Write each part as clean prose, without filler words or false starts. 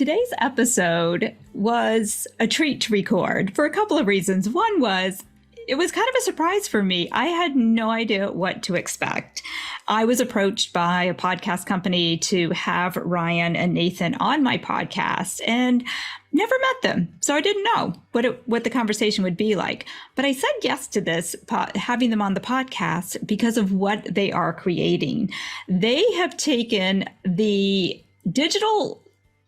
Today's episode was a treat to record for a couple of reasons. One was, it was kind of a surprise for me. I had no idea what to expect. I was approached by a podcast company to have Ryan and Nathan on my podcast and never met them. So I didn't know what the conversation would be like. But I said yes to this, having them on the podcast because of what they are creating. They have taken the digital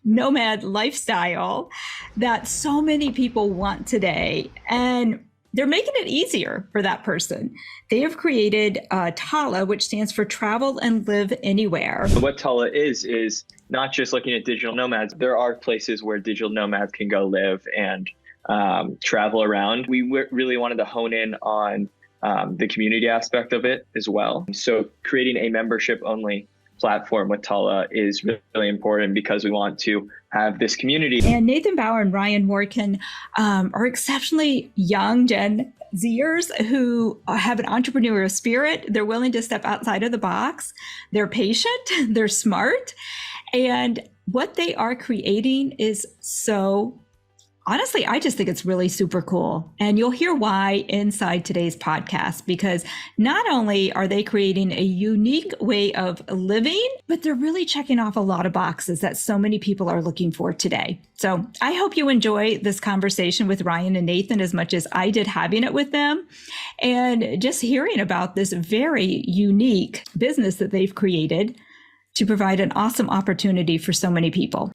nomad lifestyle that so many people want today, and they're making it easier for that person. They have created Tala, which stands for Travel and Live Anywhere. What Tala is not just looking at digital nomads. There are places where digital nomads can go live and travel around. We really wanted to hone in on the community aspect of it as well. So creating a membership-only platform with Tala is really important because we want to have this community. And Nathan Bauer and Ryan Warnken are exceptionally young Gen Zers who have an entrepreneurial spirit. They're willing to step outside of the box. They're patient, they're smart. And what they are creating is so, honestly, I just think it's really super cool. And you'll hear why inside today's podcast, because not only are they creating a unique way of living, but they're really checking off a lot of boxes that so many people are looking for today. So I hope you enjoy this conversation with Ryan and Nathan as much as I did having it with them, and just hearing about this very unique business that they've created to provide an awesome opportunity for so many people.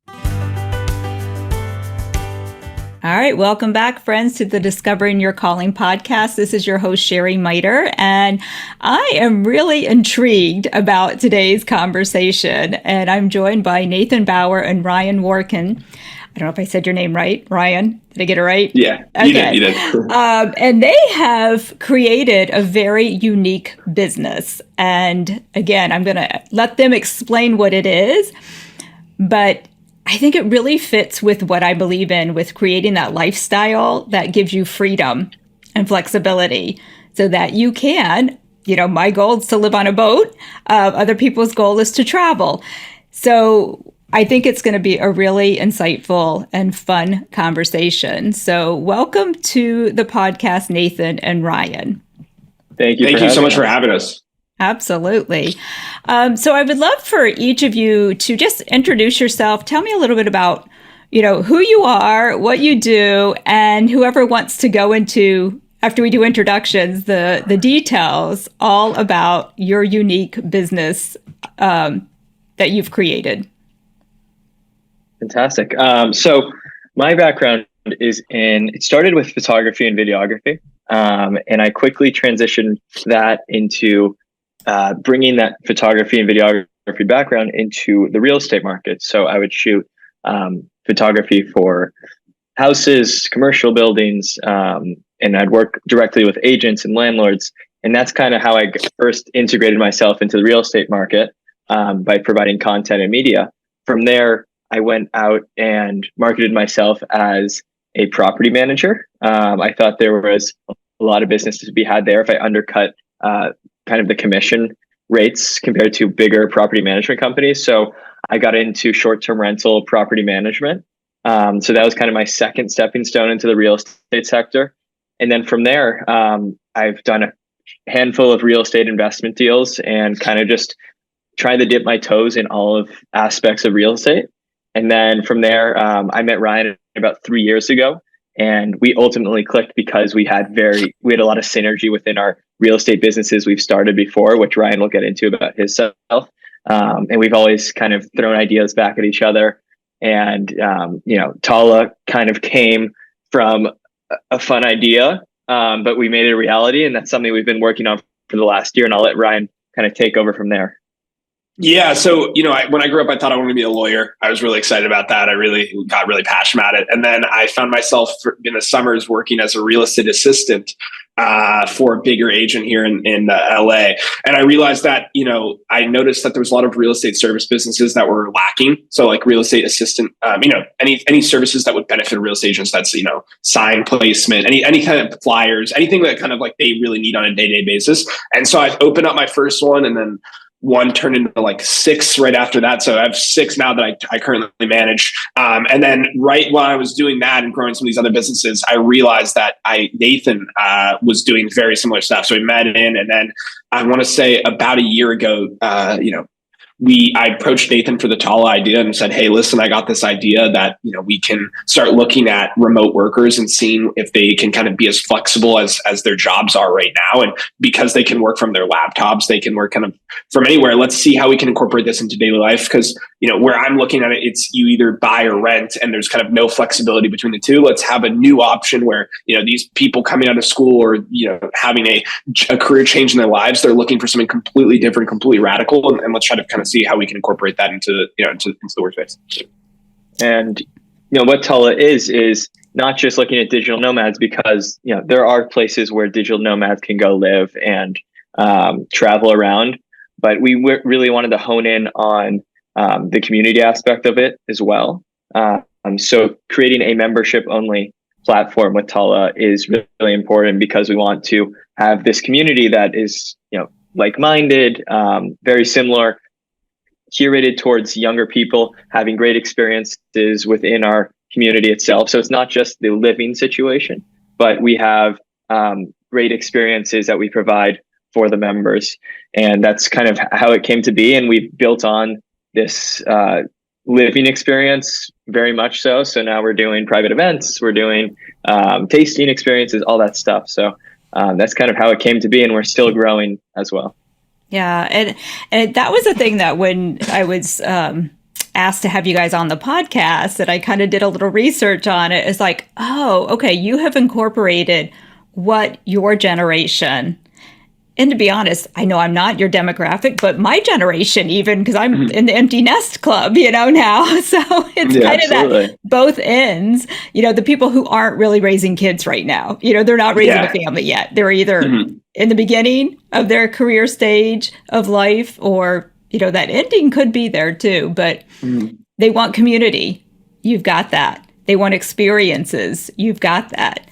All right. Welcome back, friends, to the Discovering Your Calling podcast. This is your host, Sherry Miter, and I am really intrigued about today's conversation. And I'm joined by Nathan Bauer and Ryan Warnken. I don't know if I said your name right. Ryan, did I get it right? Yeah, okay. You did. And they have created a very unique business. And again, I'm going to let them explain what it is. But I think it really fits with what I believe in, with creating that lifestyle that gives you freedom and flexibility so that you can, my goal is to live on a boat. Other people's goal is to travel. So I think it's going to be a really insightful and fun conversation. So welcome to the podcast, Nathan and Ryan. Thank you. Thank you so much for having us. Absolutely. So I would love for each of you to just introduce yourself. Tell me a little bit about, who you are, what you do, and whoever wants to go into, after we do introductions, the details all about your unique business that you've created. Fantastic. So my background it started with photography and videography. And I quickly transitioned that into bringing that photography and videography background into the real estate market. So I would shoot photography for houses, commercial buildings, and I'd work directly with agents and landlords. And that's kind of how I first integrated myself into the real estate market, by providing content and media. From there, I went out and marketed myself as a property manager. I thought there was a lot of business to be had there if I undercut kind of the commission rates compared to bigger property management companies. So I got into short-term rental property management. So that was kind of my second stepping stone into the real estate sector. And then from there, I've done a handful of real estate investment deals and kind of just tried to dip my toes in all of aspects of real estate. And then from there, I met Ryan about 3 years ago, and we ultimately clicked because we had a lot of synergy within our real estate businesses we've started before, which Ryan will get into about himself. And we've always kind of thrown ideas back at each other. And, Tala kind of came from a fun idea, but we made it a reality. And that's something we've been working on for the last year. And I'll let Ryan kind of take over from there. Yeah. So, when I grew up, I thought I wanted to be a lawyer. I was really excited about that. I really got really passionate about it. And then I found myself in the summers working as a real estate assistant for a bigger agent here in LA. And I realized that, I noticed that there was a lot of real estate service businesses that were lacking. So like real estate assistant, any services that would benefit real estate agents, that's, sign placement, any kind of flyers, anything that kind of like they really need on a day-to-day basis. And so I've opened up my first one, and then one turned into like 6 right after that. So I have 6 now that I currently manage. And then right while I was doing that and growing some of these other businesses, I realized that Nathan was doing very similar stuff. So we met in, and then I want to say about a year ago, I approached Nathan for the Tala idea and said, hey, listen, I got this idea that, we can start looking at remote workers and seeing if they can kind of be as flexible as their jobs are right now. And because they can work from their laptops, they can work kind of from anywhere. Let's see how we can incorporate this into daily life. Because, where I'm looking at it, it's you either buy or rent, and there's kind of no flexibility between the two. Let's have a new option where, these people coming out of school or, having a career change in their lives, they're looking for something completely different, completely radical. And let's try to kind of see how we can incorporate that into the workspace. And what Tala is not just looking at digital nomads, because there are places where digital nomads can go live and travel around, but we really wanted to hone in on the community aspect of it as well. So creating a membership only platform with Tala is really important, because we want to have this community that is like-minded, very similar, curated towards younger people, having great experiences within our community itself. So it's not just the living situation, but we have great experiences that we provide for the members. And that's kind of how it came to be. And we've built on this living experience very much so. So now we're doing private events, we're doing tasting experiences, all that stuff. So that's kind of how it came to be. And we're still growing as well. Yeah. And that was the thing that when I was asked to have you guys on the podcast, that I kind of did a little research on it. It's like, oh, okay, you have incorporated what your generation, and to be honest, I know I'm not your demographic, but my generation, even, because I'm in the empty nest club, now. So it's kind of that both ends, the people who aren't really raising kids right now, they're not raising a family yet. They're either in the beginning of their career stage of life, or, that ending could be there too, but they want community. You've got that. They want experiences. You've got that.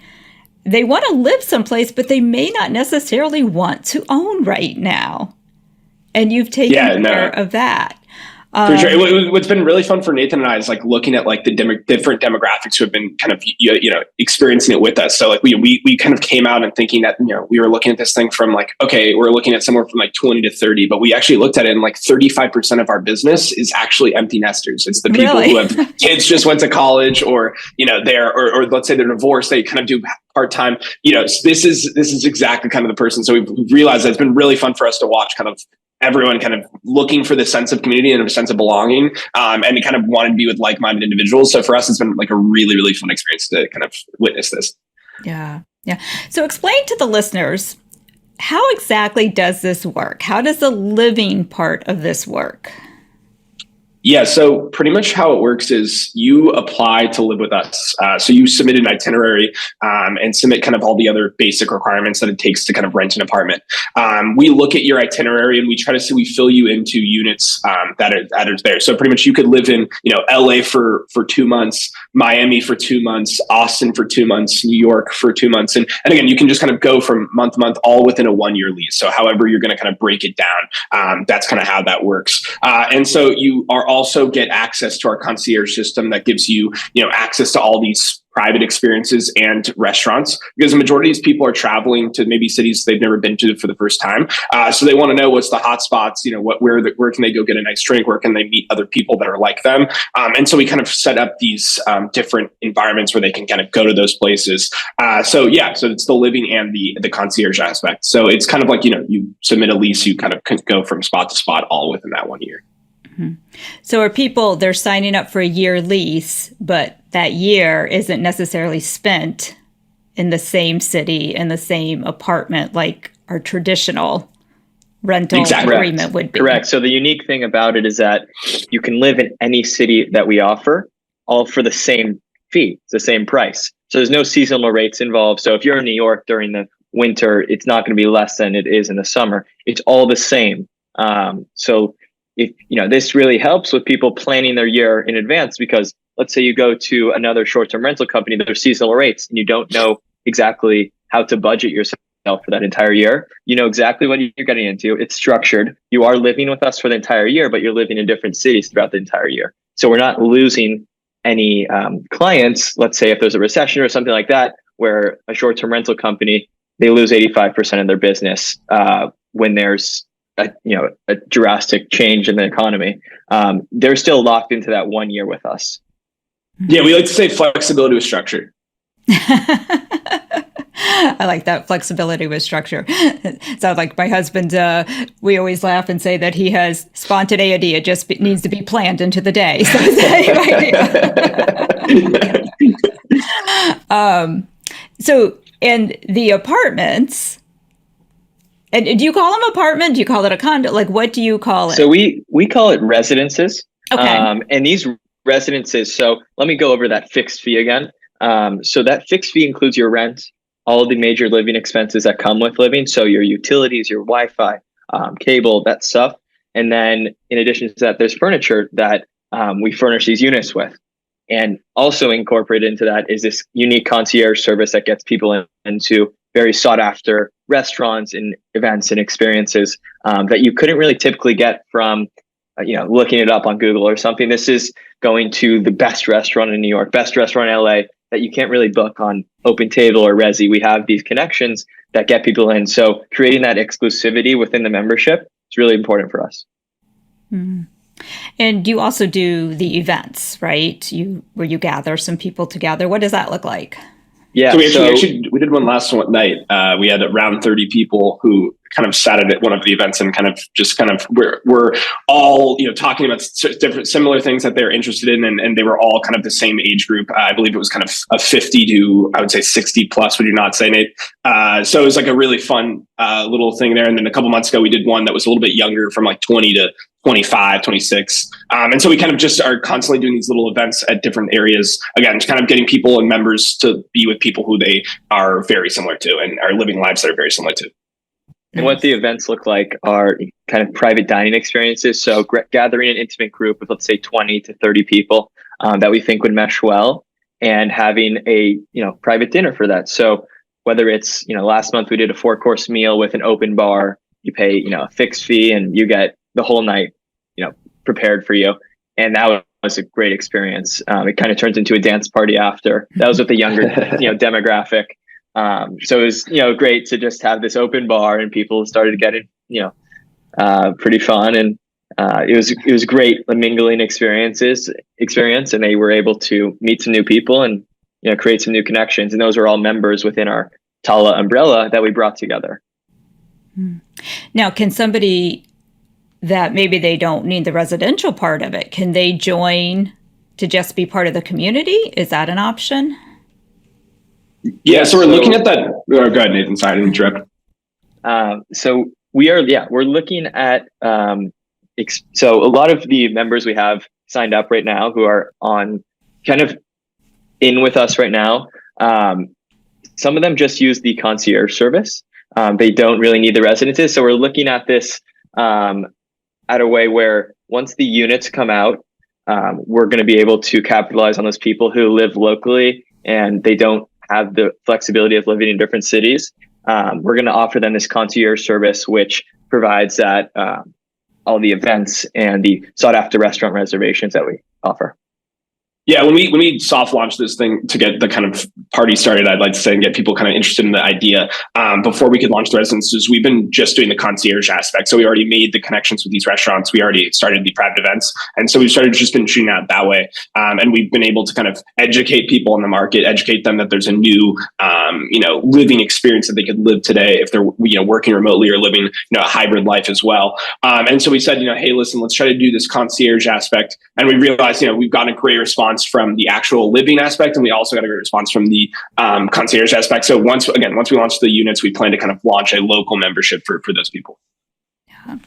They want to live someplace, but they may not necessarily want to own right now. And you've taken care of that. For sure. What's been really fun for Nathan and I is like looking at like the different demographics who have been kind of, experiencing it with us. So like we kind of came out and thinking that, we were looking at this thing from like, okay, we're looking at somewhere from like 20 to 30, but we actually looked at it and like 35% of our business is actually empty nesters. It's the people who have kids just went to college, or, or let's say they're divorced, they kind of do part-time, this is exactly kind of the person. So we've realized that it's been really fun for us to watch kind of everyone kind of looking for the sense of community and a sense of belonging, and kind of wanting to be with like-minded individuals. So for us, it's been like a really, really fun experience to kind of witness this. Yeah. Yeah. So explain to the listeners, how exactly does this work? How does the living part of this work? Yeah, so pretty much how it works is you apply to live with us. So you submit an itinerary and submit kind of all the other basic requirements that it takes to kind of rent an apartment. We look at your itinerary and we try to see, we fill you into units that are there. So pretty much you could live in, LA for 2 months, Miami for 2 months, Austin for 2 months, New York for 2 months. And again, you can just kind of go from month to month, all within a 1-year lease. So however you're going to kind of break it down, that's kind of how that works. And so you are also get access to our concierge system that gives you, access to all these private experiences and restaurants, because the majority of these people are traveling to maybe cities they've never been to for the first time. So they want to know what's the hot spots, where can they go get a nice drink? Where can they meet other people that are like them? And so we kind of set up these different environments where they can kind of go to those places. So it's the living and the concierge aspect. So it's kind of like, you submit a lease, you kind of can go from spot to spot all within that 1 year. So are people, they're signing up for a year lease, but that year isn't necessarily spent in the same city, in the same apartment, like our traditional rental agreement would be. Correct. So the unique thing about it is that you can live in any city that we offer, all for the same fee, it's the same price. So there's no seasonal rates involved. So if you're in New York during the winter, it's not going to be less than it is in the summer. It's all the same. So if this really helps with people planning their year in advance, because let's say you go to another short-term rental company, there's seasonal rates and you don't know exactly how to budget yourself for that entire year. You know exactly what you're getting into. It's structured. You are living with us for the entire year, but you're living in different cities throughout the entire year. So we're not losing any clients. Let's say if there's a recession or something like that, where a short-term rental company, they lose 85% of their business when there's a drastic change in the economy. They're still locked into that 1 year with us. Yeah, we like to say flexibility with structure. I like that, flexibility with structure. It sounds like my husband, we always laugh and say that he has spontaneity. It just needs to be planned into the day. So and the apartments, and do you call them apartment? Do you call it a condo? Like, what do you call it? So we call it residences. Okay. And these residences, so let me go over that fixed fee again. So that fixed fee includes your rent, all of the major living expenses that come with living. So your utilities, your Wi-Fi, cable, that stuff. And then in addition to that, there's furniture that we furnish these units with. And also incorporated into that is this unique concierge service that gets people into very sought after restaurants and events and experiences that you couldn't really typically get from, looking it up on Google or something. This is going to the best restaurant in New York, best restaurant in LA that you can't really book on OpenTable or Resi. We have these connections that get people in. So creating that exclusivity within the membership is really important for us. Mm-hmm. And you also do the events, right? Where you gather some people together. What does that look like? Yeah, so we did one last night. We had around 30 people who kind of sat at one of the events and we're all talking about different similar things that they're interested in, and they were all kind of the same age group. I believe it was kind of a 50 to, I would say, 60 plus. Would you not say, Nate? So it was like a really fun little thing there. And then a couple months ago, we did one that was a little bit younger, from like 20 to 25, 26. And so we kind of just are constantly doing these little events at different areas. Again, kind of getting people and members to be with people who they are very similar to and are living lives that are very similar to. And what the events look like are kind of private dining experiences. So gathering an intimate group with, let's say, 20 to 30 people that we think would mesh well, and having a private dinner for that. So whether it's, last month we did a 4-course meal with an open bar, you pay, a fixed fee and you get the whole night, prepared for you. And that was a great experience. It kind of turns into a dance party after. That was with the younger, demographic. So it was, great to just have this open bar, and people started getting, pretty fun. And it was great, a mingling experience, and they were able to meet some new people and, create some new connections. And those are all members within our Tala umbrella that we brought together. Now, can somebody that maybe they don't need the residential part of it, can they join to just be part of the community? Is that an option? Yeah, so we're looking at that. Oh, go ahead, Nathan. Sorry to interrupt. So we're looking at, so a lot of the members we have signed up right now who are on kind of in with us right now, some of them just use the concierge service. They don't really need the residences. So we're looking at this at a way where once the units come out, we're going to be able to capitalize on those people who live locally and they don't have the flexibility of living in different cities. We're going to offer them this concierge service, which provides that all the events and the sought after restaurant reservations that we offer. Yeah, when we soft launched this thing to get the kind of party started, I'd like to say, and get people kind of interested in the idea, before we could launch the residences, we've been just doing the concierge aspect. So we already made the connections with these restaurants. We already started the private events. And so we've just been shooting out that way. And we've been able to kind of educate people in the market, educate them that there's a new, living experience that they could live today if they're, working remotely or living, a hybrid life as well. And so we said, hey, listen, let's try to do this concierge aspect. And we realized, we've gotten a great response from the actual living aspect, and we also got a great response from the concierge aspect. So once we launch the units, we plan to kind of launch a local membership for those people. Yeah.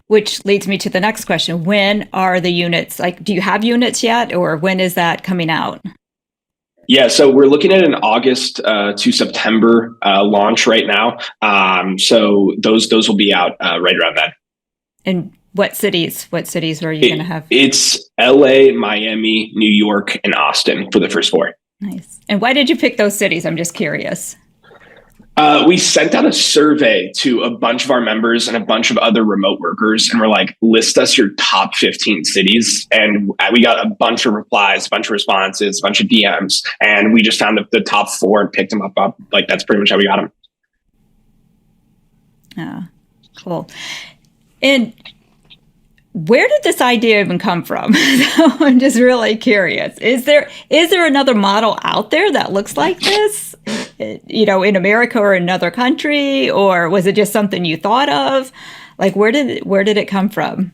Which leads me to the next question. When are the units, do you have units yet, or when is that coming out? Yeah, so we're looking at an August to September launch right now. So those will be out right around that. And what cities are you going to have? It's LA, Miami, New York, and Austin for the first 4. Nice. And why did you pick those cities? I'm just curious. We sent out a survey to a bunch of our members and a bunch of other remote workers, and we're like, list us your top 15 cities. And we got a bunch of replies, a bunch of responses, a bunch of DMs, and we just found the top 4 and picked them up. Like, that's pretty much how we got them. Yeah, cool. And where did this idea even come from? I'm just really curious. Is there another model out there that looks like this, in America or another country, or was it just something you thought of? Like, where did it come from?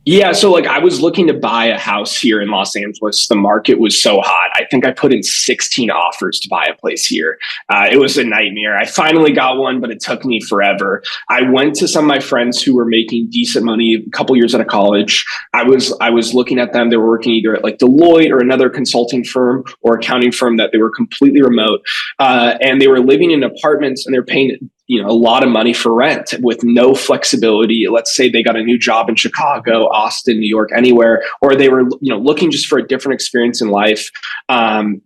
Yeah, so like I was looking to buy a house here in Los Angeles. The market was so hot. I think I put in 16 offers to buy a place here. It was a nightmare. I finally got one, but it took me forever. I went to some of my friends who were making decent money a couple years out of college. I was looking at them. They were working either at like Deloitte or another consulting firm or accounting firm that they were completely remote. And they were living in apartments, and they're paying a lot of money for rent with no flexibility. Let's say they got a new job in Chicago, Austin, New York, anywhere, or they were, looking just for a different experience in life.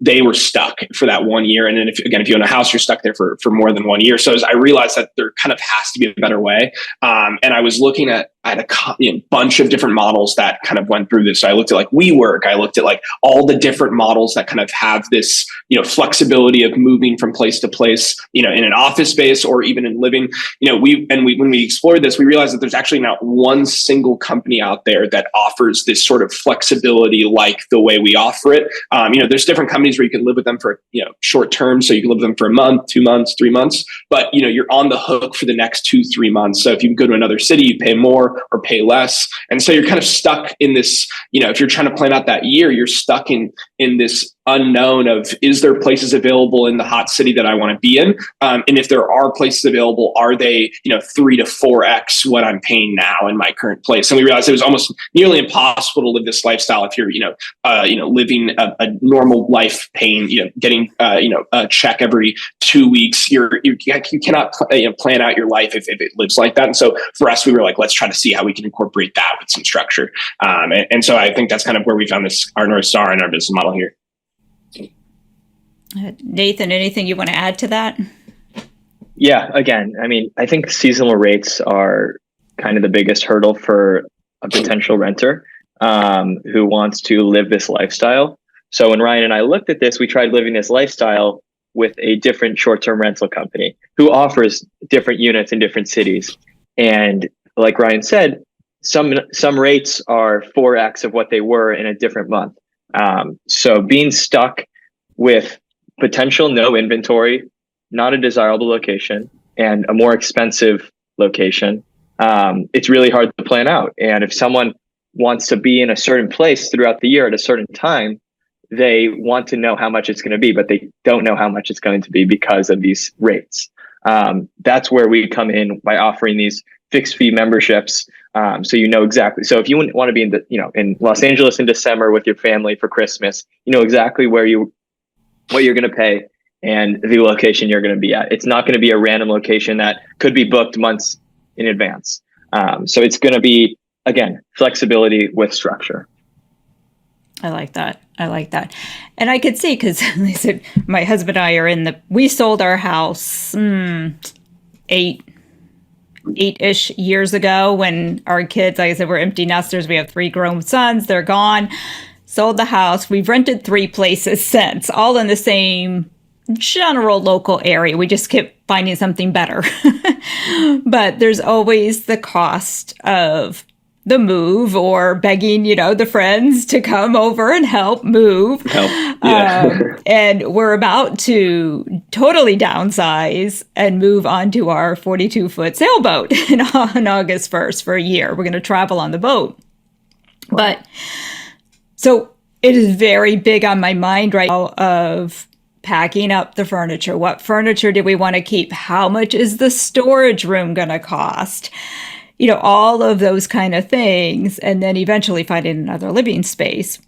They were stuck for that 1 year. And then if you own a house, you're stuck there for more than 1 year. So I realized that there kind of has to be a better way. And I was looking at a bunch of different models that kind of went through this. So I looked at like WeWork. I looked at like all the different models that kind of have this, flexibility of moving from place to place, in an office space or even in living. When we explored this, we realized that there's actually not one single company out there that offers this sort of flexibility like the way we offer it. There's different companies where you can live with them for short term, so you can live with them for a month, 2 months, 3 months, but you're on the hook for the next 2-3 months. So if you go to another city, you pay more or pay less. And so you're kind of stuck in this, if you're trying to plan out that year, you're stuck in this unknown of, is there places available in the hot city that I want to be in? And if there are places available, are they, 3 to 4x what I'm paying now in my current place? And we realized it was almost nearly impossible to live this lifestyle if you're, living a normal life, paying, getting, a check every 2 weeks. You cannot plan out your life if it lives like that. And so for us, we were like, let's try to see how we can incorporate that with some structure. And so I think that's kind of where we found our North Star in our business model here. Nathan, anything you want to add to that? Yeah, again, I think seasonal rates are kind of the biggest hurdle for a potential renter who wants to live this lifestyle. So when Ryan and I looked at this, we tried living this lifestyle with a different short-term rental company who offers different units in different cities. And like Ryan said, some rates are 4x of what they were in a different month. So being stuck with potential no inventory, not a desirable location, and a more expensive location, it's really hard to plan out. And if someone wants to be in a certain place throughout the year at a certain time, they want to know how much it's going to be, but they don't know how much it's going to be because of these rates. That's where we come in by offering these fixed fee memberships. So exactly. So if you want to be in Los Angeles in December with your family for Christmas, exactly what you're going to pay and the location you're going to be at. It's not going to be a random location that could be booked months in advance. So it's going to be, again, flexibility with structure. I like that. And I could see, because my husband and I are we sold our house 8-ish years ago when our kids, like I said, we're empty nesters. We have 3 grown sons. They're gone. Sold the house. We've rented 3 places since, all in the same general local area. We just kept finding something better. But there's always the cost of the move or begging, the friends to come over and help move. And we're about to totally downsize and move onto our 42-foot sailboat on August 1st for a year. We're going to travel on the boat. But so it is very big on my mind right now of packing up the furniture. What furniture do we want to keep? How much is the storage room going to cost? All of those kind of things. And then eventually finding another living space.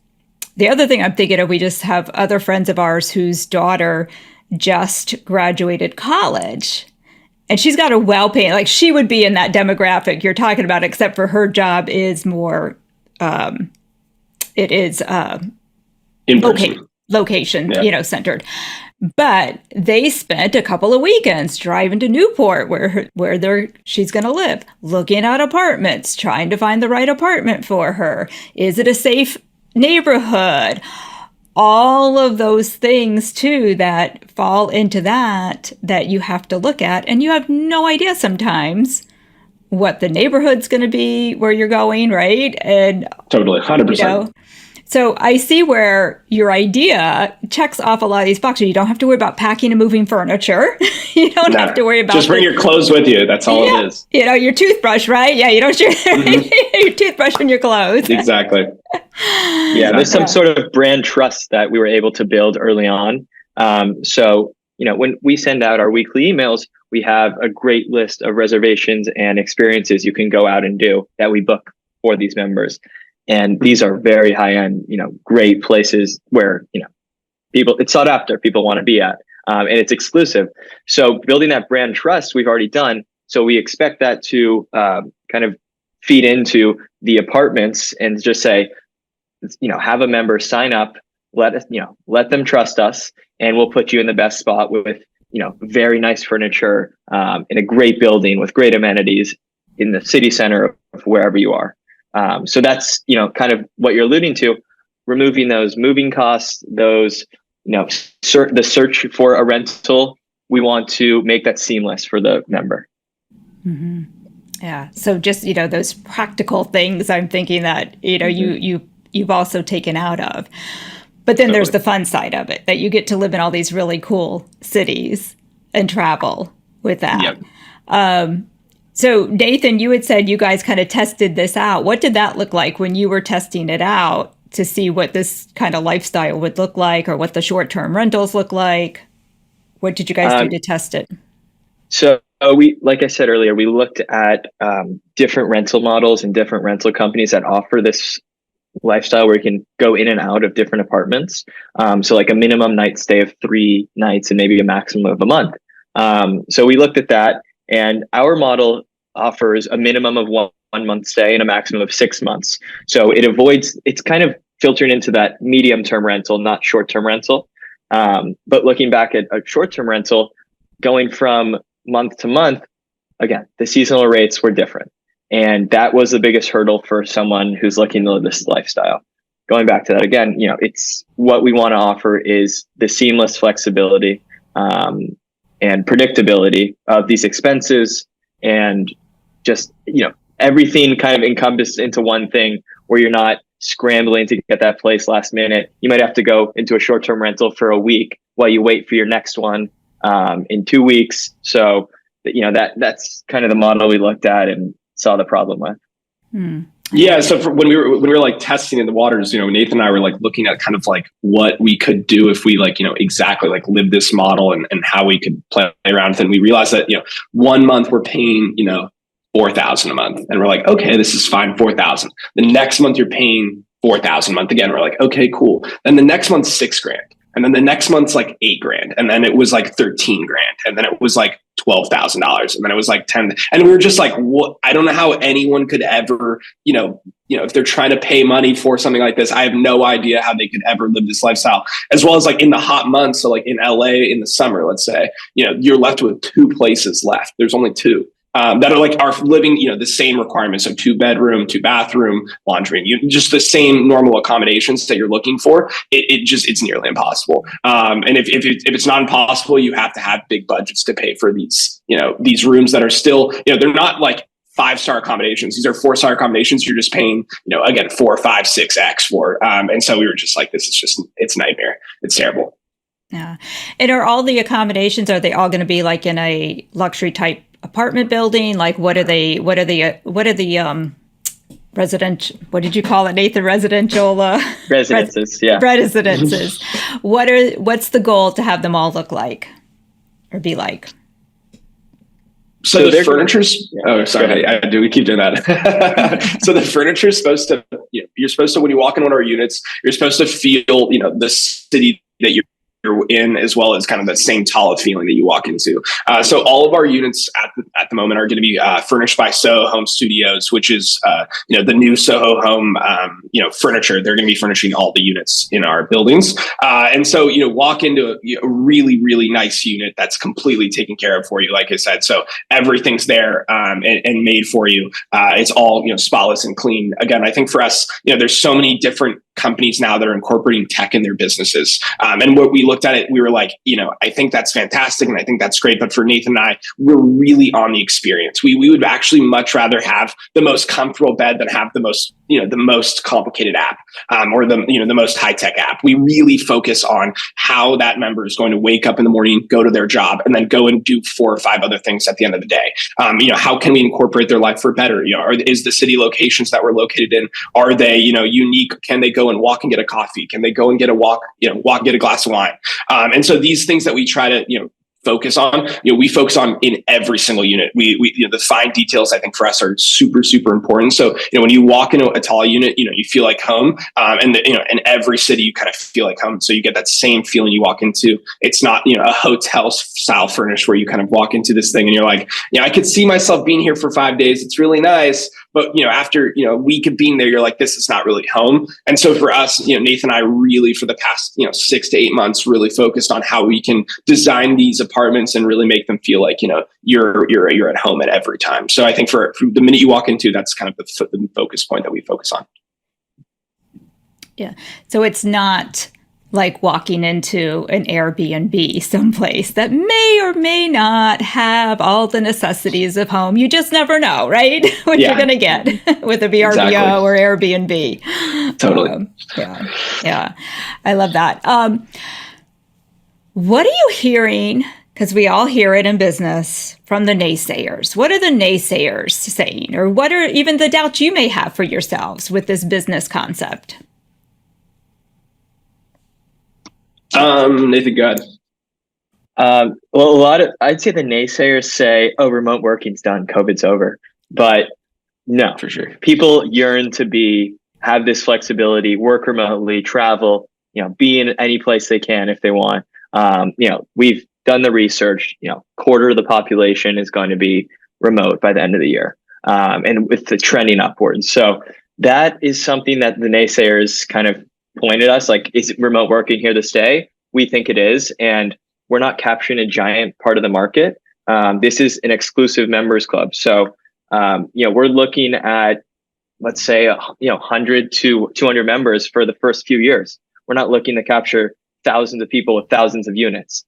The other thing I'm thinking of, we just have other friends of ours whose daughter just graduated college. And she's got a well-paying, like she would be in that demographic you're talking about, except for her job is more, it is in person. location, centered. But they spent a couple of weekends driving to Newport, where she's going to live, looking at apartments, trying to find the right apartment for her. Is it a safe neighborhood? All of those things too that fall into that you have to look at, and you have no idea sometimes what the neighborhood's going to be where you're going, right? And totally, 100%. So I see where your idea checks off a lot of these boxes. You don't have to worry about packing and moving furniture. You don't have to worry about just bring your clothes with you. That's all it is. Your toothbrush, right? Yeah, you don't share your toothbrush and your clothes. Exactly. Yeah, there's some sort of brand trust that we were able to build early on. So, when we send out our weekly emails, we have a great list of reservations and experiences you can go out and do that we book for these members. And these are very high end, great places where, it's sought after, people want to be at, and it's exclusive. So building that brand trust, we've already done. So we expect that to kind of feed into the apartments and just say, have a member sign up, let them trust us, and we'll put you in the best spot with, very nice furniture, in a great building with great amenities in the city center of wherever you are. So that's, kind of what you're alluding to, removing those moving costs, those, the search for a rental. We want to make that seamless for the member. Mm-hmm. Yeah. So just, those practical things I'm thinking that, you've also taken out of. But then there's the fun side of it, that you get to live in all these really cool cities and travel with that. Yep. So Nathan, you had said you guys kind of tested this out. What did that look like when you were testing it out to see what this kind of lifestyle would look like, or what the short-term rentals look like? What did you guys do to test it? So like I said earlier, we looked at different rental models and different rental companies that offer this lifestyle where you can go in and out of different apartments. So like a minimum night stay of 3 nights and maybe a maximum of a month. So we looked at that. And our model offers a minimum of 1 month stay and a maximum of 6 months. So it's kind of filtered into that medium-term rental, not short-term rental. But looking back at a short-term rental, going from month to month, again, the seasonal rates were different. And that was the biggest hurdle for someone who's looking to live this lifestyle. Going back to that again, it's what we want to offer is the seamless flexibility, and predictability of these expenses, and just, everything kind of encompassed into one thing where you're not scrambling to get that place last minute. You might have to go into a short-term rental for a week while you wait for your next one in 2 weeks. So, that's kind of the model we looked at and saw the problem with. Yeah. So when we were like testing in the waters, Nathan and I were like looking at kind of like what we could do if we exactly like live this model and how we could play around with it. And we realized that, 1 month we're paying, $4,000 a month. And we're like, okay, this is fine. $4,000. The next month you're paying $4,000 a month again. We're like, okay, cool. And the next month's $6,000. And then the next month's like $8,000. And then it was like $13,000. And then it was like $12,000. And then it was like 10. And we were just like, what? I don't know how anyone could ever, if they're trying to pay money for something like this, I have no idea how they could ever live this lifestyle. As well as like in the hot months. So like in LA in the summer, let's say, you're left with 2 places left. There's only 2. That are living, the same requirements. So 2-bedroom, 2-bathroom, laundry, just the same normal accommodations that you're looking for. It's nearly impossible. And if it's not impossible, you have to have big budgets to pay for these rooms that are still, they're not like 5-star accommodations. These are 4-star accommodations. You're just paying, again, 4, 5, 6x for. And so we were just like, it's a nightmare. It's terrible. Yeah. And are all the accommodations, are they all going to be like in a luxury type apartment building? Like what are the resident, what did you call it, Nathan? Residential residences. Residences. What's the goal to have them all look like or be like? So the furniture's, oh, sorry, do we keep doing that? So the furniture is supposed to, you're supposed to, when you walk in one of our units, you're supposed to feel, the city that you're in, as well as kind of the same Tala feeling that you walk into. So all of our units at the moment are going to be furnished by Soho Home Studios, which is the new Soho Home furniture. They're going to be furnishing all the units in our buildings, and so walk into a really, really nice unit that's completely taken care of for you. Like I said, so everything's there and made for you. It's all spotless and clean. Again, I think for us, there's so many different companies now that are incorporating tech in their businesses. And what we looked at it, we were like, I think that's fantastic. And I think that's great. But for Nathan and I, we're really on the experience. We would actually much rather have the most comfortable bed than have the most complicated app or the most high tech app. We really focus on how that member is going to wake up in the morning, go to their job, and then go and do 4 or 5 other things at the end of the day. How can we incorporate their life for better? Is the city locations that we're located in, are they, unique? Can they go and walk and get a coffee? Can they go and get a walk and get a glass of wine? And so these things that we try to, focus on, we focus on in every single unit. We the fine details, I think for us are super, super important. So, when you walk into a Tala unit, you feel like home. And in every city, you kind of feel like home. So you get that same feeling you walk into. It's not, a hotel style furnished where you kind of walk into this thing and you're like, I could see myself being here for 5 days. It's really nice. But, after, a week of being there, you're like, this is not really home. And so for us, Nathan and I really, for the past, 6 to 8 months, really focused on how we can design these apartments and really make them feel like, you're at home at every time. So I think for the minute you walk into, that's kind of the focus point that we focus on. Yeah. So it's not like walking into an Airbnb someplace that may or may not have all the necessities of home. You just never know, right? What you're going to get with a VRBO exactly. or Airbnb. Totally. Yeah. I love that. What are you hearing? Because we all hear it in business from the naysayers. What are the naysayers saying? Or what are even the doubts you may have for yourselves with this business concept? Nathan, go ahead. Well, I'd say the naysayers say, "Oh, remote working's done. COVID's over." But no, for sure, people yearn to have this flexibility, work remotely, travel, be in any place they can if they want. We've done the research. Quarter of the population is going to be remote by the end of the year, and with the trending upwards. So that is something that the naysayers kind of pointed us like, is remote working here to stay? We think it is, and we're not capturing a giant part of the market. This is an exclusive members club, so we're looking at, let's say, 100 to 200 members for the first few years. We're not looking to capture thousands of people with thousands of units.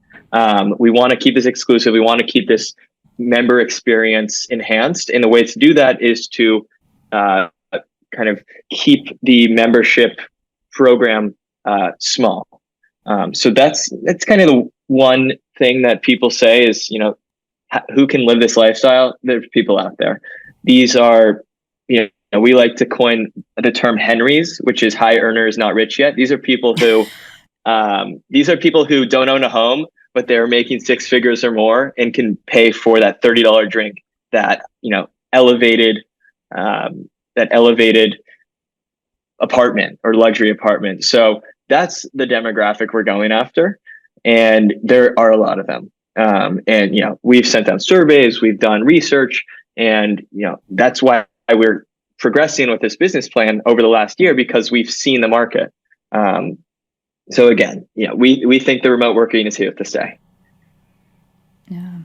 We want to keep this exclusive. We want to keep this member experience enhanced, and the way to do that is to kind of keep the membership program small. So that's kind of the one thing that people say is, who can live this lifestyle? There's people out there. These are, we like to coin the term Henrys, which is high earners, not rich yet. These are people who don't own a home, but they're making 6 figures or more and can pay for that $30 drink, that elevated apartment or luxury apartment. So that's the demographic we're going after, and there are a lot of them. And we've sent out surveys, we've done research, and that's why we're progressing with this business plan over the last year, because we've seen the market. So again, we think the remote working is here to stay. Yeah.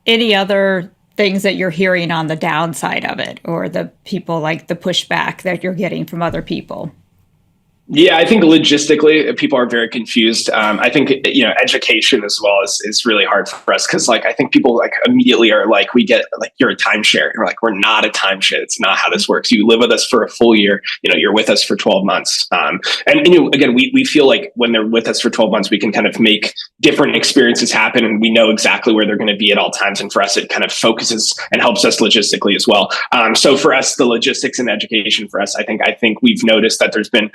Any other things that you're hearing on the downside of it, or the people like the pushback that you're getting from other people? Yeah, I think logistically, people are very confused. I think, education as well is really hard for us, because I think people immediately are like, we get you're a timeshare. And we're like, we're not a timeshare. It's not how this works. You live with us for a full year. You're with us for 12 months. And again, we feel like when they're with us for 12 months, we can kind of make different experiences happen, and we know exactly where they're going to be at all times. And for us, it kind of focuses and helps us logistically as well. So for us, the logistics and education for us, I think we've noticed that there's been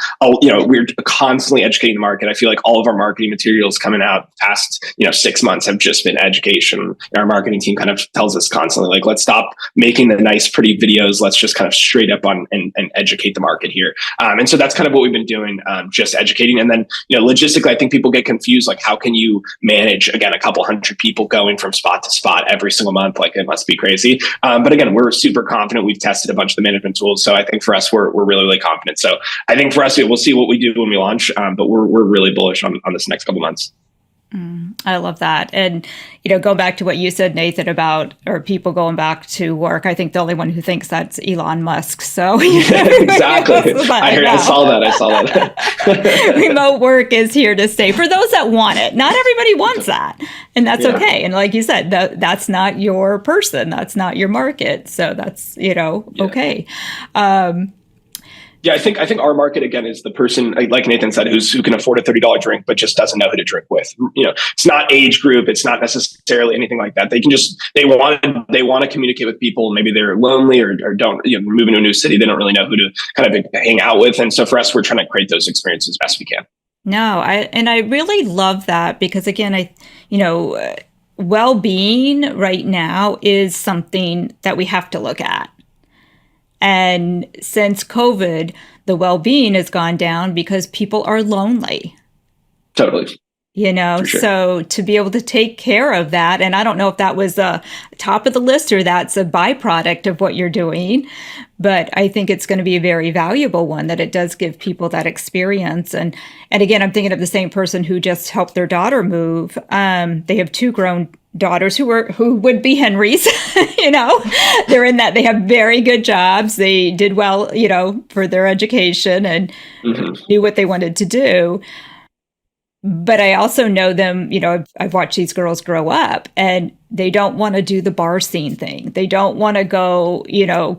we're constantly educating the market. I feel like all of our marketing materials coming out past, 6 months have just been education. And our marketing team kind of tells us constantly, like, let's stop making the nice, pretty videos. Let's just kind of straight up on and educate the market here. And so that's kind of what we've been doing, just educating. And then, logistically, I think people get confused. Like, how can you manage, again, a couple hundred people going from spot to spot every single month? Like, it must be crazy. But again, we're super confident. We've tested a bunch of the management tools. So I think for us, we're really, really confident. So I think for us, we'll see what we do when we launch. But we're really bullish on this next couple months. I love that. And, go back to what you said, Nathan, about, or people going back to work. I think the only one who thinks that's Elon Musk. So exactly. I saw that. Remote work is here to stay for those that want it. Not everybody wants that. And that's okay. And like you said, that's not your person. That's not your market. So that's, okay. Yeah, I think our market, again, is the person, like Nathan said, who can afford a $30 drink, but just doesn't know who to drink with. It's not age group. It's not necessarily anything like that. They want to communicate with people. Maybe they're lonely or don't, move into a new city. They don't really know who to kind of hang out with. And so for us, we're trying to create those experiences as best we can. No, I really love that because, again, well-being right now is something that we have to look at. And since COVID, the well-being has gone down because people are lonely. Totally. Sure. So to be able to take care of that, and I don't know if that was top of the list or that's a byproduct of what you're doing, but I think it's going to be a very valuable one, that it does give people that experience. And again, I'm thinking of the same person who just helped their daughter move. They have 2 grown daughters who would be Henry's. They're in that, they have very good jobs. They did well, for their education and knew what they wanted to do. But I also know them, I've watched these girls grow up and they don't want to do the bar scene thing. They don't want to go,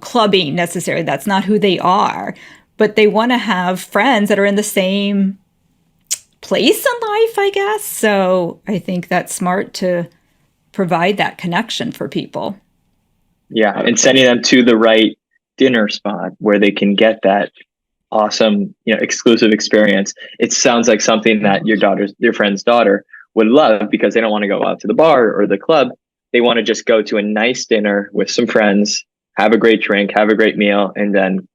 clubbing necessarily. That's not who they are. But they want to have friends that are in the same place in life, I guess. So I think that's smart to provide that connection for people. Yeah, and sending them to the right dinner spot where they can get that awesome, exclusive experience. It sounds like something that your friend's daughter would love, because they don't want to go out to the bar or the club. They want to just go to a nice dinner with some friends, have a great drink, have a great meal, and then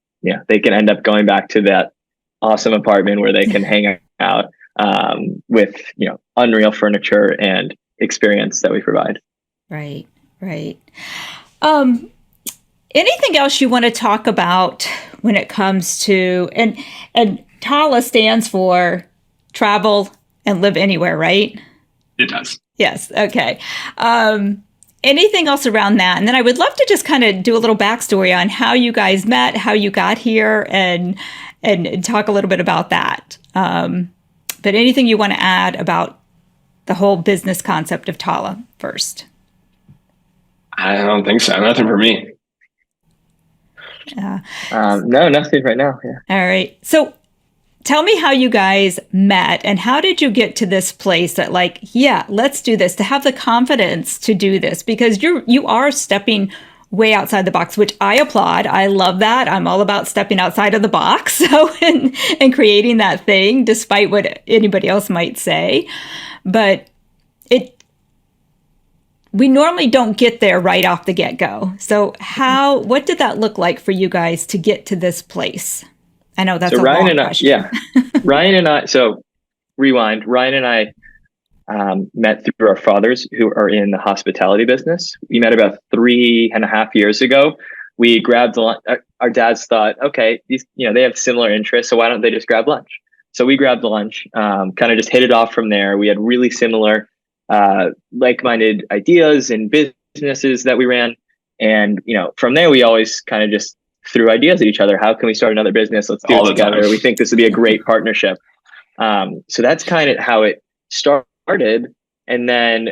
they can end up going back to that awesome apartment where they can hang out with unreal furniture and experience that we provide. Right. Anything else you want to talk about when it comes to, and Tala stands for travel and live anywhere, right? It does. Yes. Okay. Anything else around that? And then I would love to just kind of do a little backstory on how you guys met, how you got here, and talk a little bit about that. But anything you want to add about the whole business concept of Tala first? I don't think so. Nothing for me. No, nothing right now. Yeah. All right. So tell me how you guys met and how did you get to this place that let's do this, to have the confidence to do this, because you are stepping way outside the box, which I applaud. I love that. I'm all about stepping outside of the box. So, and creating that thing despite what anybody else might say. But we normally don't get there right off the get-go. So what did that look like for you guys to get to this place? I know that's a long question. Yeah. Ryan and I, so rewind, Ryan and I met through our fathers who are in the hospitality business. We met about 3.5 years ago. We grabbed lunch. Our dads thought, okay, these, they have similar interests, so why don't they just grab lunch? So we grabbed lunch, kind of just hit it off from there. We had really similar like-minded ideas and businesses that we ran. And, from there, we always kind of just threw ideas at each other. How can we start another business? Let's do it together. We think this would be a great partnership. So that's kind of how it started. And then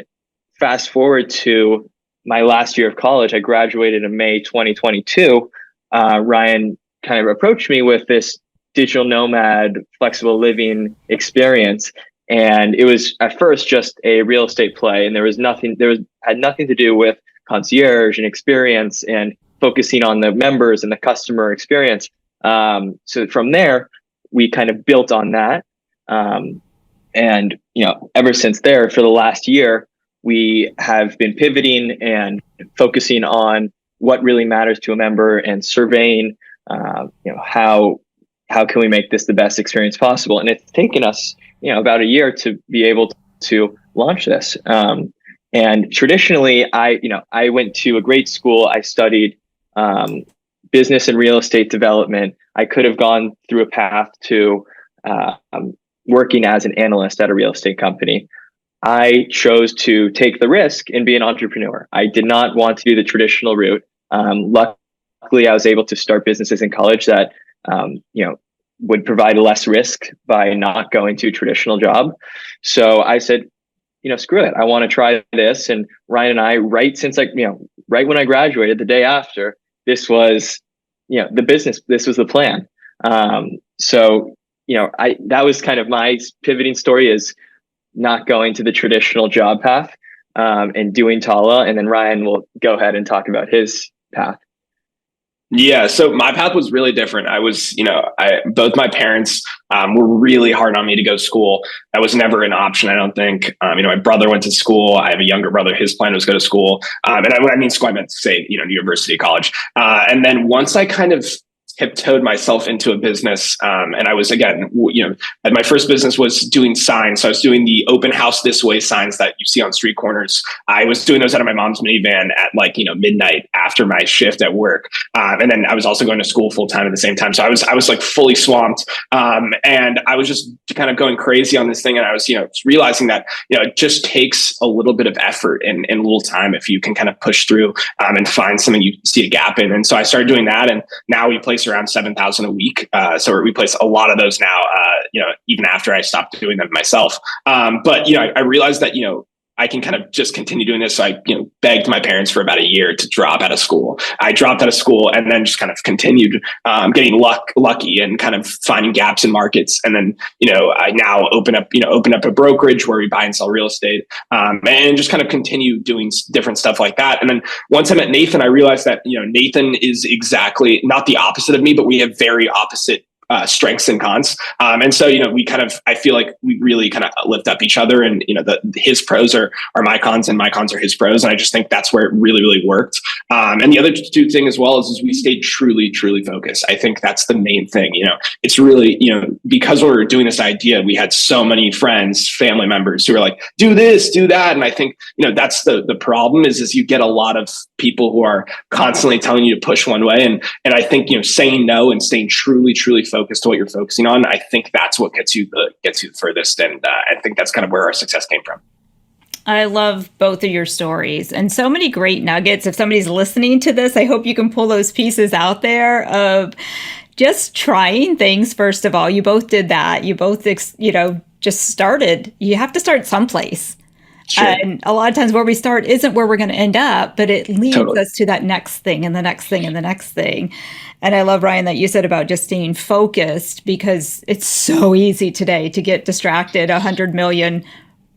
fast forward to my last year of college, I graduated in May 2022. Ryan kind of approached me with this digital nomad, flexible living experience. And it was at first just a real estate play, and had nothing to do with concierge and experience and focusing on the members and the customer experience. So from there, we kind of built on that. And, ever since there, for the last year, we have been pivoting and focusing on what really matters to a member and surveying, how can we make this the best experience possible? And it's taken us, about a year to be able to launch this. And traditionally, I went to a great school. I studied business and real estate development. I could have gone through a path to working as an analyst at a real estate company. I chose to take the risk and be an entrepreneur. I did not want to do the traditional route. Luckily, I was able to start businesses in college that, would provide less risk by not going to a traditional job. So I said, screw it. I want to try this. And Ryan and I, right when I graduated, the day after, this was, the business, this was the plan. So, that was kind of my pivoting story, is not going to the traditional job path, and doing Tala. And then Ryan will go ahead and talk about his path. Yeah. So my path was really different. I was, both my parents were really hard on me to go to school. That was never an option, I don't think. My brother went to school. I have a younger brother. His plan was go to school. And when I mean school, I meant to say, university, college. And then once I kind of tiptoed myself into a business. And I was, again, my first business was doing signs. So I was doing the open house this way signs that you see on street corners. I was doing those out of my mom's minivan at midnight after my shift at work. And then I was also going to school full time at the same time. So I was like fully swamped. And I was just kind of going crazy on this thing. And I was, realizing that, it just takes a little bit of effort and a little time if you can kind of push through and find something you see a gap in. And so I started doing that. And now we place around 7,000 a week. So we place a lot of those now, even after I stopped doing them myself. But I realized that, I can kind of just continue doing this. So I, begged my parents for about a year to drop out of school. I dropped out of school and then just kind of continued getting lucky and kind of finding gaps in markets. And then, I now open up a brokerage where we buy and sell real estate, and just kind of continue doing different stuff like that. And then once I met Nathan, I realized that, Nathan is exactly not the opposite of me, but we have very opposite strengths and cons. And so, I feel like we really kind of lift up each other, and, his pros are my cons and my cons are his pros. And I just think that's where it really, really worked. And the other two thing as well is we stayed truly, truly focused. I think that's the main thing. It's really, because we were doing this idea, we had so many friends, family members who were like, do this, do that. And I think, that's the problem is you get a lot of people who are constantly telling you to push one way. And I think, saying no and staying truly, truly focused to what you're focusing on, I think that's what gets you the furthest. And I think that's kind of where our success came from. I love both of your stories and so many great nuggets. If somebody's listening to this, I hope you can pull those pieces out there of just trying things. First of all, you both did that. You both, just started. You have to start someplace. Sure. And a lot of times where we start isn't where we're going to end up, but it leads us to that next thing and the next thing and the next thing. And I love, Ryan, that you said about just staying focused, because it's so easy today to get distracted 100 million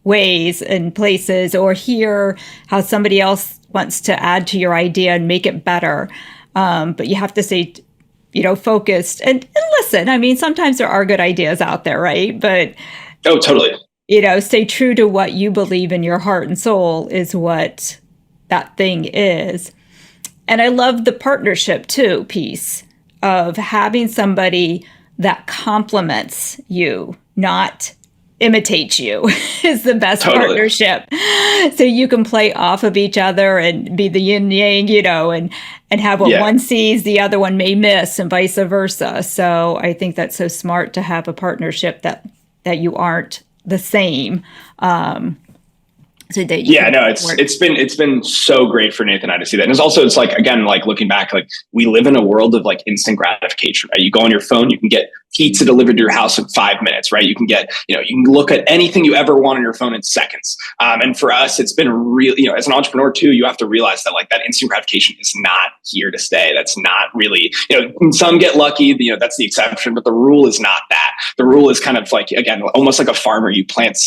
ways and places, or hear how somebody else wants to add to your idea and make it better. But you have to stay, focused and listen. I mean, sometimes there are good ideas out there, right? But oh, totally. Stay true to what you believe in your heart and soul is what that thing is. And I love the partnership too piece of having somebody that complements you, not imitates you, is the best partnership. So you can play off of each other and be the yin yang, and have what one sees, the other one may miss, and vice versa. So I think that's so smart to have a partnership that you aren't the same. So that it's been so great for Nathan and I to see that. And it's like, again, like looking back, like we live in a world of like instant gratification, right? You go on your phone, you can get pizza delivered to your house in 5 minutes, right? You can get, you can look at anything you ever want on your phone in seconds. And for us, it's been really, as an entrepreneur too, you have to realize that like that instant gratification is not here to stay. That's not really, some get lucky, that's the exception, but the rule is not that. The rule is kind of like, again, almost like a farmer, you plant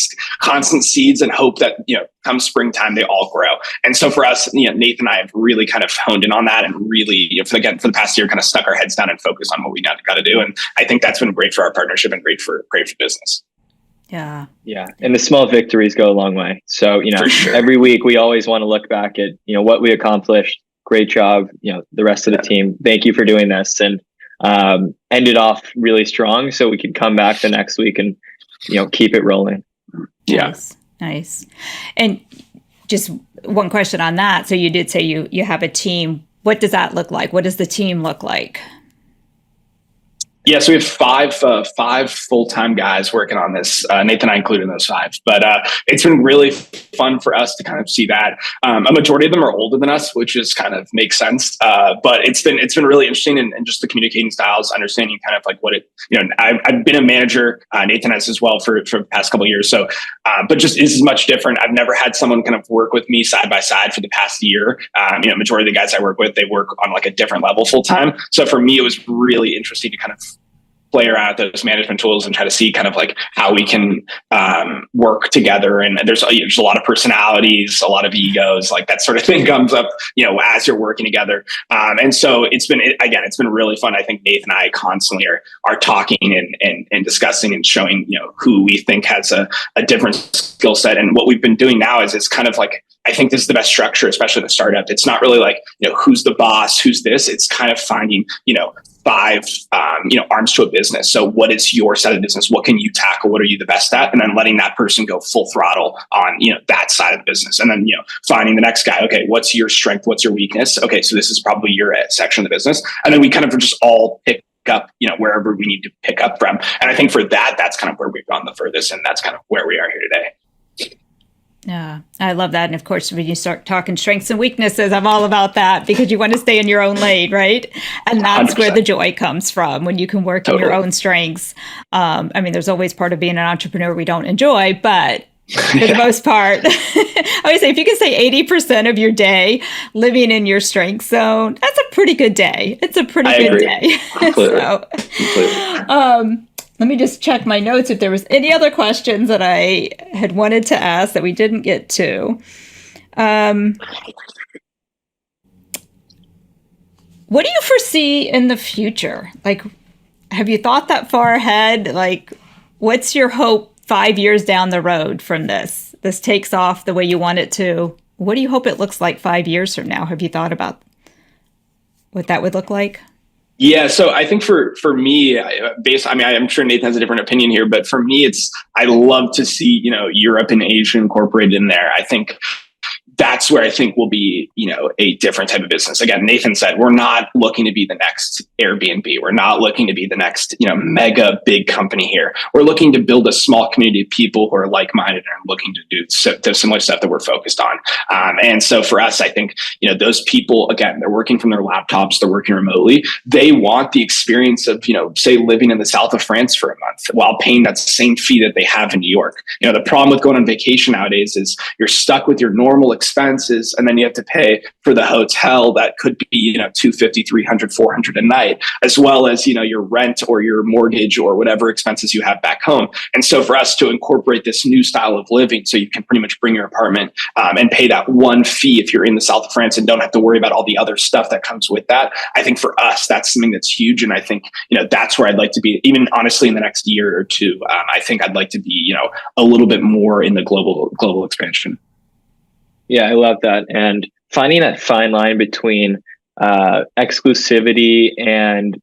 constant seeds and hope that, come springtime, they all grow. And so for us, Nathan and I have really kind of honed in on that and really, for the past year, kind of stuck our heads down and focused on what we got to do. And I think that's been great for our partnership and great for business. Yeah. Yeah. And the small victories go a long way. So, Sure. Every week we always want to look back at, what we accomplished. Great job. The rest of the team. Thank you for doing this. And ended off really strong so we could come back the next week and, keep it rolling. Yeah. Nice. And just one question on that. So you did say you have a team. What does that look like? What does the team look like? Yeah, so we have five full-time guys working on this. Nathan and I included in those five, but it's been really fun for us to kind of see that. A majority of them are older than us, which is kind of makes sense. But it's been really interesting and just the communicating styles, understanding kind of like what it. I've been a manager. Nathan has as well for the past couple of years. So, but just is much different. I've never had someone kind of work with me side by side for the past year. Majority of the guys I work with, they work on like a different level full time. So for me, it was really interesting to kind of play around with those management tools and try to see kind of like how we can work together. And there's a lot of personalities, a lot of egos, like that sort of thing comes up, as you're working together. And so it's been really fun. I think Nathan and I constantly are talking and discussing and showing, who we think has a different skill set. And what we've been doing now is it's kind of like, I think this is the best structure, especially in the startup. It's not really like, who's the boss, who's this. It's kind of finding, five, arms to a business. So what is your side of business? What can you tackle? What are you the best at? And then letting that person go full throttle on, that side of the business. And then, finding the next guy. Okay, what's your strength? What's your weakness? Okay, so this is probably your section of the business. And then we kind of just all pick up, wherever we need to pick up from. And I think for that's kind of where we've gone the furthest. And that's kind of where we are here today. Yeah, I love that. And of course, when you start talking strengths and weaknesses, I'm all about that because you want to stay in your own lane, right? And that's 100%. Where the joy comes from when you can work in your own strengths. There's always part of being an entrepreneur we don't enjoy, but for the most part, I always say if you can say 80% of your day living in your strength zone, that's a pretty good day. It's a pretty good day. Completely. Let me just check my notes if there was any other questions that I had wanted to ask that we didn't get to. What do you foresee in the future? Like, have you thought that far ahead? Like, what's your hope 5 years down the road from this? This takes off the way you want it to. What do you hope it looks like 5 years from now? Have you thought about what that would look like? Yeah. So I think for me, I'm sure Nathan has a different opinion here, but for me, I love to see, Europe and Asia incorporated in there. I think that's where I think will be, a different type of business. Again, Nathan said, we're not looking to be the next Airbnb. We're not looking to be the next, mega big company here. We're looking to build a small community of people who are like-minded and are looking to do similar stuff that we're focused on. And so for us, I think, those people, again, they're working from their laptops, they're working remotely. They want the experience of, say living in the south of France for a month while paying that same fee that they have in New York. The problem with going on vacation nowadays is you're stuck with your normal expenses, and then you have to pay for the hotel that could be, $250, $300, $400 a night, as well as, your rent or your mortgage or whatever expenses you have back home. And so for us to incorporate this new style of living, so you can pretty much bring your apartment and pay that one fee if you're in the south of France and don't have to worry about all the other stuff that comes with that. I think for us, that's something that's huge. And I think, that's where I'd like to be, even honestly in the next year or two. I think I'd like to be, a little bit more in the global expansion. Yeah, I love that. And finding that fine line between exclusivity and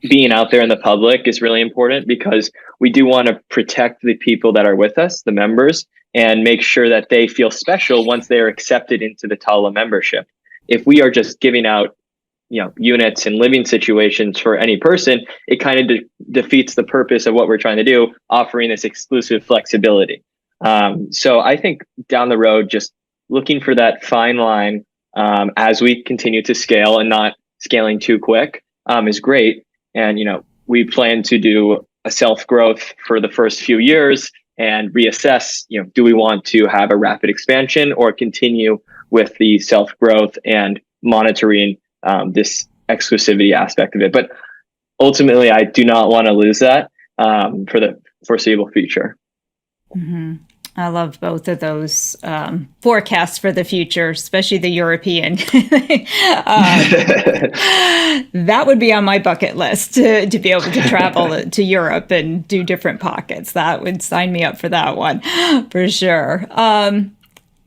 being out there in the public is really important because we do want to protect the people that are with us, the members, and make sure that they feel special once they are accepted into the Tala membership. If we are just giving out, units and living situations for any person, it kind of defeats the purpose of what we're trying to do, offering this exclusive flexibility. So I think down the road, just looking for that fine line as we continue to scale and not scaling too quick is great. And, we plan to do a self-growth for the first few years and reassess, do we want to have a rapid expansion or continue with the self-growth and monitoring this exclusivity aspect of it. But ultimately, I do not want to lose that for the foreseeable future. Mm-hmm. I love both of those forecasts for the future, especially the European. That would be on my bucket list to be able to travel to Europe and do different pockets. That would sign me up for that one for sure.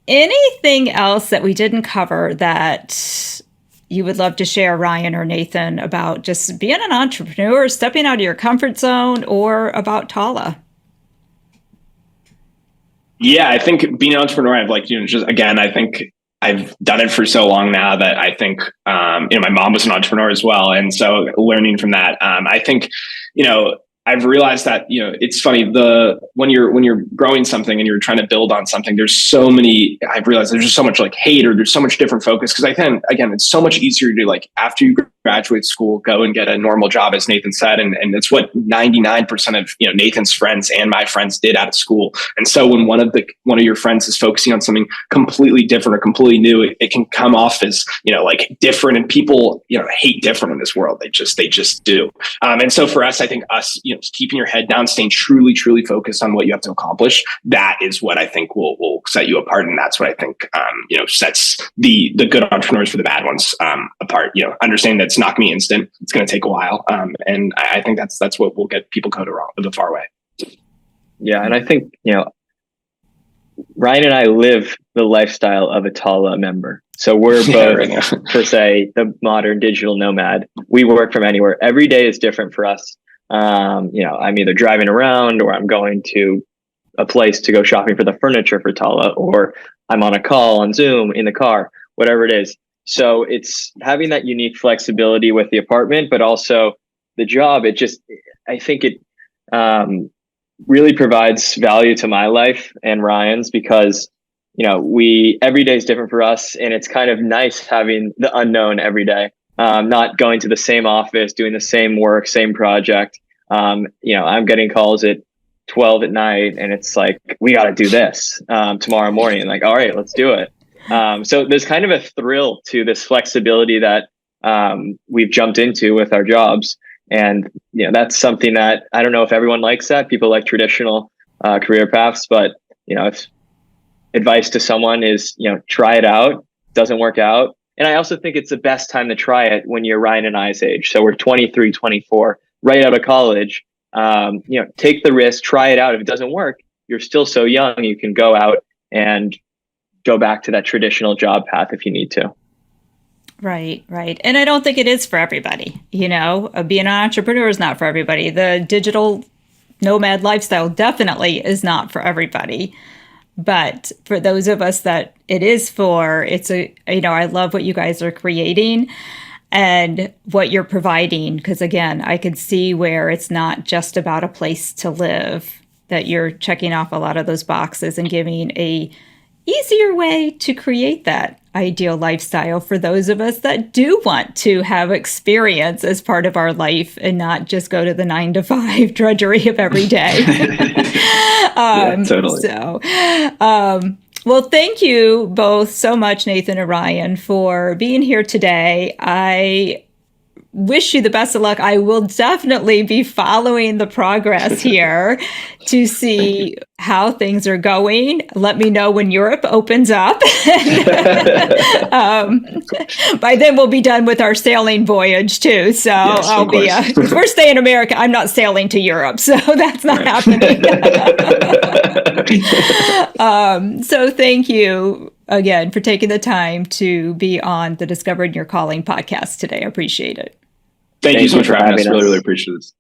Anything else that we didn't cover that you would love to share, Ryan or Nathan, about just being an entrepreneur, stepping out of your comfort zone, or about Tala? Yeah, I think being an entrepreneur, I've just again, I think I've done it for so long now that I think, my mom was an entrepreneur as well. And so learning from that, I think, I've realized that, it's funny, when you're growing something and you're trying to build on something, I've realized there's just so much hate, or there's so much different focus. Cause again, it's so much easier to after you graduate school, go and get a normal job, as Nathan said. And it's what 99% of, Nathan's friends and my friends did out of school. And so when one of your friends is focusing on something completely different or completely new, it can come off as, different, and people, hate different in this world. They just do. And so for us, I think keeping your head down, staying truly, truly focused on what you have to accomplish, that is what I think will set you apart. And that's what I think, sets the good entrepreneurs for the bad ones apart. Understanding that it's not going to be instant. It's going to take a while. And I think that's what will get people go the far way. Yeah. And I think, Ryan and I live the lifestyle of a Tala member. So we're both, per se, the modern digital nomad. We work from anywhere. Every day is different for us. I'm either driving around, or I'm going to a place to go shopping for the furniture for Tala, or I'm on a call on Zoom in the car, whatever it is. So it's having that unique flexibility with the apartment, but also the job. I think it really provides value to my life and Ryan's, because, every day is different for us, and it's kind of nice having the unknown every day. Not going to the same office, doing the same work, same project. I'm getting calls at 12 at night, and it's we got to do this tomorrow morning. All right, let's do it. So there's kind of a thrill to this flexibility that we've jumped into with our jobs. And, that's something that I don't know if everyone likes that. People like traditional career paths, but, if advice to someone is, try it out, doesn't work out. And I also think it's the best time to try it when you're Ryan and I's age. So we're 23, 24, right out of college. Take the risk, try it out. If it doesn't work, you're still so young. You can go out and go back to that traditional job path if you need to. Right. And I don't think it is for everybody. Being an entrepreneur is not for everybody. The digital nomad lifestyle definitely is not for everybody. But for those of us that it is for, I love what you guys are creating and what you're providing. Because again, I can see where it's not just about a place to live, that you're checking off a lot of those boxes and giving a easier way to create that ideal lifestyle for those of us that do want to have experience as part of our life and not just go to the 9-to-5 drudgery of every day. Totally. So, well, thank you both so much, Nathan and Ryan, for being here today. I wish you the best of luck. I will definitely be following the progress here to see how things are going. Let me know when Europe opens up. By then we'll be done with our sailing voyage too. So yes, I'll be, if we're staying in America, I'm not sailing to Europe. So that's not happening. So thank you again for taking the time to be on the Discovering Your Calling podcast today. I appreciate it. Thank you so much for having us. Really, really appreciate this.